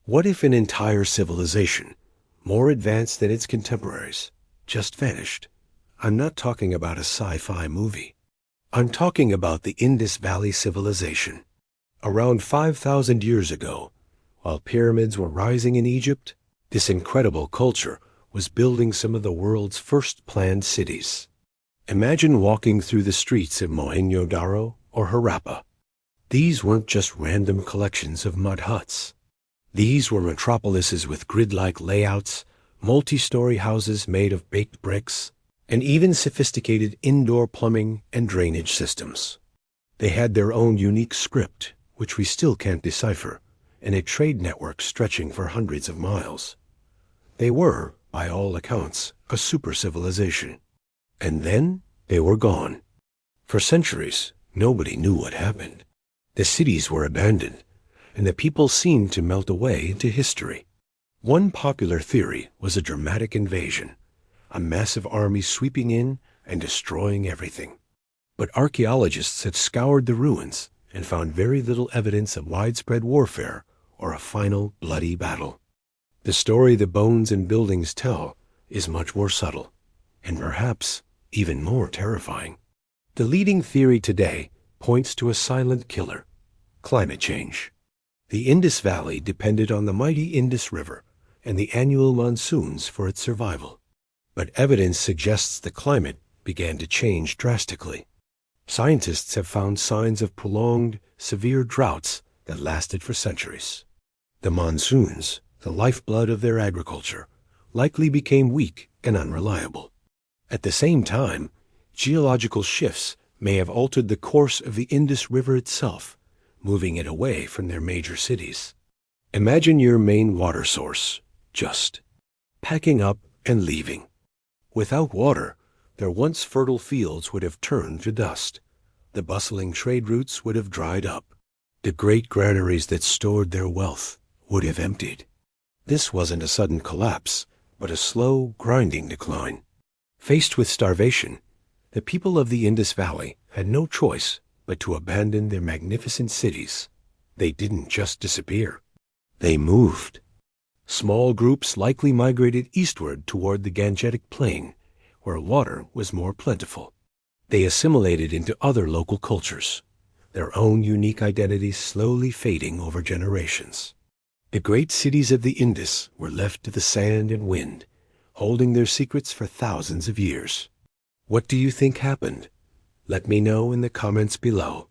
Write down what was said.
What if an entire civilization, more advanced than its contemporaries, just vanished? I'm not talking about a sci-fi movie. I'm talking about the Indus Valley Civilization. Around 5,000 years ago, while pyramids were rising in Egypt, this incredible culture was building some of the world's first planned cities. Imagine walking through the streets of Mohenjo-daro or Harappa. These weren't just random collections of mud huts. These were metropolises with grid-like layouts, multi-story houses made of baked bricks, and even sophisticated indoor plumbing and drainage systems. They had their own unique script, which we still can't decipher, and a trade network stretching for hundreds of miles. They were, by all accounts, a super civilization. And then they were gone. For centuries, nobody knew what happened. The cities were abandoned, and the people seemed to melt away into history. One popular theory was a dramatic invasion, a massive army sweeping in and destroying everything. But archaeologists had scoured the ruins and found very little evidence of widespread warfare or a final bloody battle. The story the bones and buildings tell is much more subtle, and perhaps even more terrifying. The leading theory today points to a silent killer: climate change. The Indus Valley depended on the mighty Indus River and the annual monsoons for its survival. But evidence suggests the climate began to change drastically. Scientists have found signs of prolonged, severe droughts that lasted for centuries. The monsoons, the lifeblood of their agriculture, likely became weak and unreliable. At the same time, geological shifts may have altered the course of the Indus River itself, moving it away from their major cities. Imagine your main water source, just packing up and leaving. Without water, their once fertile fields would have turned to dust. The bustling trade routes would have dried up. The great granaries that stored their wealth would have emptied. This wasn't a sudden collapse, but a slow, grinding decline. Faced with starvation, the people of the Indus Valley had no choice but to abandon their magnificent cities. They didn't just disappear. They moved. Small groups likely migrated eastward toward the Gangetic Plain, where water was more plentiful. They assimilated into other local cultures, their own unique identities slowly fading over generations. The great cities of the Indus were left to the sand and wind, holding their secrets for thousands of years. What do you think happened? Let me know in the comments below.